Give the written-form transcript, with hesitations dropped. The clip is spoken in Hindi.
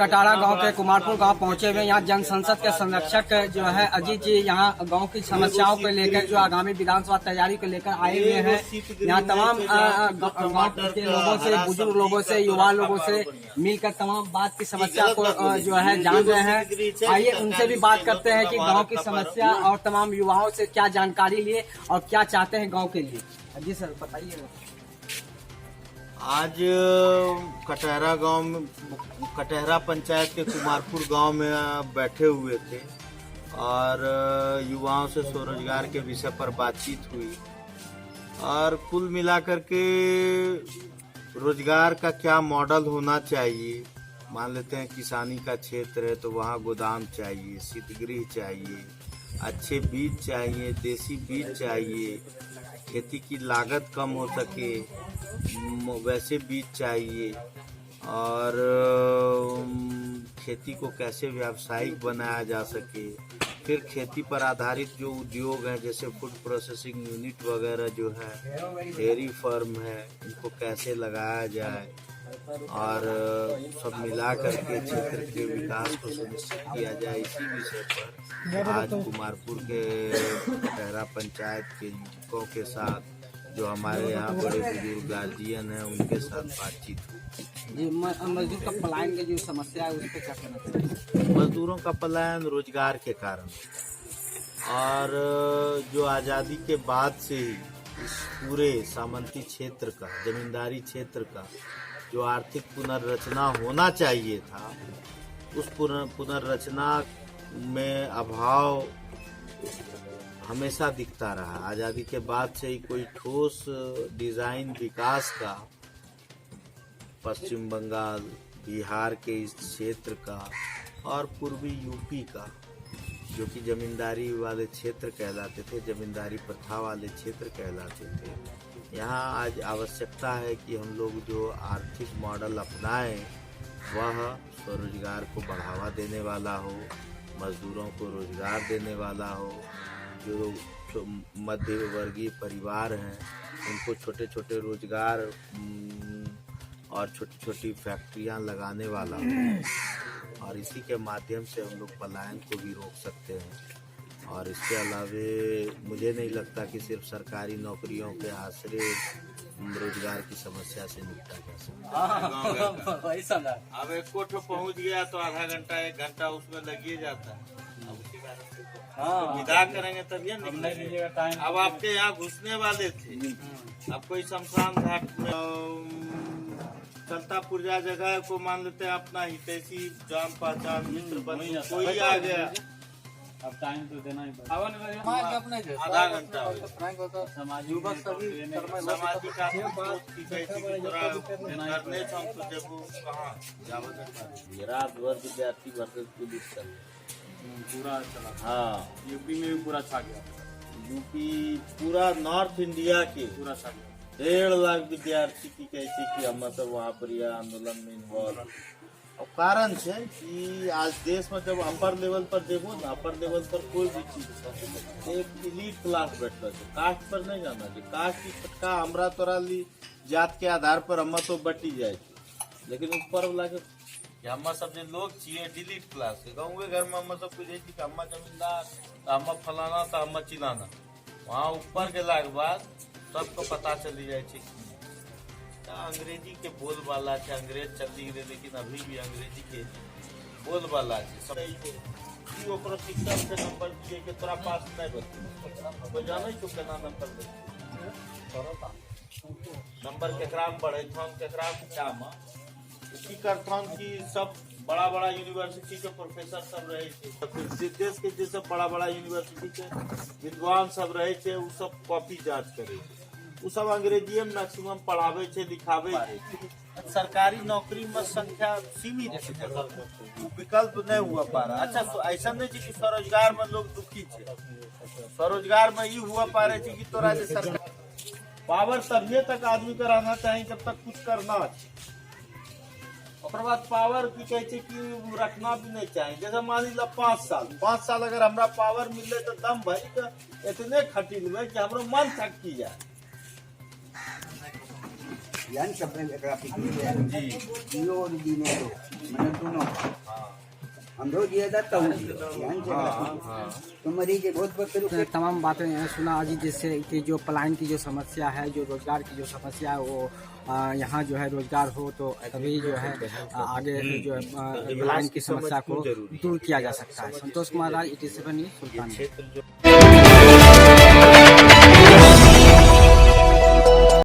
कटारा गांव के कुमारपुर गांव पहुंचे हुए। यहाँ जन संसद के संरक्षक जो है अजीत जी यहाँ गांव की समस्याओं को लेकर जो आगामी विधानसभा तैयारी को लेकर आए हुए हैं। यहाँ तमाम गांव के लोगों से, बुजुर्ग लोगों से, युवा लोगों से मिलकर तमाम बात की समस्या को जो है जान रहे हैं। आइए उनसे भी बात करते हैं कि गाँव की समस्या और तमाम युवाओं से क्या जानकारी लिए और क्या चाहते हैं गाँव के लिए। जी सर बताइए। आज कटहरा गांव में, कटहरा पंचायत के कुमारपुर गांव में बैठे हुए थे और युवाओं से स्वरोजगार के विषय पर बातचीत हुई और कुल मिलाकर के रोजगार का क्या मॉडल होना चाहिए। मान लेते हैं किसानी का क्षेत्र है तो वहाँ गोदाम चाहिए, शीतगृह चाहिए, अच्छे बीज चाहिए, देसी बीज चाहिए, खेती की लागत कम हो सके वैसे बीज चाहिए और खेती को कैसे व्यावसायिक बनाया जा सके। फिर खेती पर आधारित जो उद्योग हैं जैसे फूड प्रोसेसिंग यूनिट वगैरह जो है, डेयरी फार्म है, इनको कैसे लगाया जाए और सब मिला करके क्षेत्र के विकास को सुनिश्चित किया जाए। इसी विषय पर आज कुमारपुर के कटहरा पंचायत के युवकों के साथ जो हमारे यहाँ बड़े बुजुर्ग गार्जियन हैं उनके साथ बातचीत हुई। मजदूर का पलायन की जो समस्या है उस पर क्या कहना चाहिए? मजदूरों का पलायन रोजगार के कारण और जो आज़ादी के बाद से ही इस पूरे सामंती क्षेत्र का, जमींदारी क्षेत्र का जो आर्थिक पुनर्रचना होना चाहिए था, उस पुनर्रचना में अभाव हमेशा दिखता रहा। आज़ादी के बाद से ही कोई ठोस डिजाइन विकास का पश्चिम बंगाल, बिहार के इस क्षेत्र का और पूर्वी यूपी का जो कि जमींदारी वाले क्षेत्र कहलाते थे, जमींदारी प्रथा वाले क्षेत्र कहलाते थे, यहाँ आज आवश्यकता है कि हम लोग जो आर्थिक मॉडल अपनाएं वह स्वरोजगार को बढ़ावा देने वाला हो, मजदूरों को रोजगार देने वाला हो, जो मध्य वर्गीय परिवार हैं उनको छोटे छोटे रोजगार और छोटी छोटी फैक्ट्रियां लगाने वाला हो और इसी के माध्यम से हम लोग पलायन को भी रोक सकते हैं। और इसके अलावे मुझे नहीं लगता कि सिर्फ सरकारी नौकरियों के आश्रय रोजगार की समस्या से निपटा जा सकता है। अब एक कोठ पहुंच गया तो आधा घंटा 1 घंटा उसमें लगिए जाता है। विदा करेंगे तभी निकलेंगे। अब आपके यहाँ घुसने वाले थे, अब कोई शमशान घाट में चलता पुर्जा जगह को मान लेते हैं अपना हितैषी जान पहचान मित्र बन कोई आ गया, अब टाइम तो देना ही पड़ेगा। आधा घंटा सामाजिक रात भर विद्यार्थी वर्सेस पुलिस पूरा चला। हाँ, यूपी में भी पूरा छा गया। यूपी पूरा नॉर्थ इंडिया के पूरा छा गया। 1.5 लाख विद्यार्थी की कैसे कि हम सब वहाँ पर यह आंदोलन में इन्वॉल्व। और कारण है कि आज देश में जब अपर लेवल पर देखो ना, अपर लेवल पर कोई भी चीज एक इलीट क्लास बैठता है, कास्ट पर नहीं जाना चाहिए। कास्ट की फटका हमरा तोरा ली जात के आधार पर हम तो बटी जाए, लेकिन ऊपर वाला के हम सब जो लोग चाहिए डिलीट क्लास के गाँव घर में हम सब कुछ कि हम जमींदार तो हम फलाना तो हम चिलाना, वहाँ ऊपर गेला के बाद सबको पता चली जाए अंग्रेजी के बोल वाला है। अंग्रेज चली गए लेकिन अभी भी अंग्रेजी के बोल वाला है। शिक्षक से नंबर दिए कि तोरा पास नहीं बचे जाने छो केना नंबर दे नंबर केकरा में बढ़े केकरा क्या में की करथन की सब बड़ा बड़ा यूनिवर्सिटी के प्रोफेसर सब रहे थे, देश के जे सब बड़ा बड़ा यूनिवर्सिटी के विद्वान सब रहे थे, वो सब कॉपी जांच करे, वो सब अंग्रेजी में मैक्सिमम पढ़ावे छे, लिखावे छे। सरकारी नौकरी में संख्या सीमित है, विकल्प नहीं हुआ पा रहा। अच्छा तो ऐसा नहीं कि स्वरोजगार में लोग दुखी छे, स्वरोजगार में ये हुआ पा रहे कि तोरा जे सरकार पावर तभी तक आदमी का रहना चाहिए जब तक कुछ करना है। और बाद पावर की कहते कि रखना भी नहीं चाहिए। जैसे मान लीजिए 5 साल अगर हमरा पावर मिले तो दम भरी तो इतने खटिल में कि हमारा मन थक की जाए। यान सब एकरा पिछले जी यो और दी ने मैंने दोनों हम दो दिया था तो यान से तो मरीज बहुत बहुत तमाम बातें सुना अजीत, जैसे कि जो पलायन की जो समस्या है, जो रोजगार की जो समस्या है, वो यहाँ जो है रोजगार हो तो तभी जो है आगे जो है पलायन की समस्या को दूर किया जा सकता है। Santosh Kumar Raj, ET7 news, Sultanpur.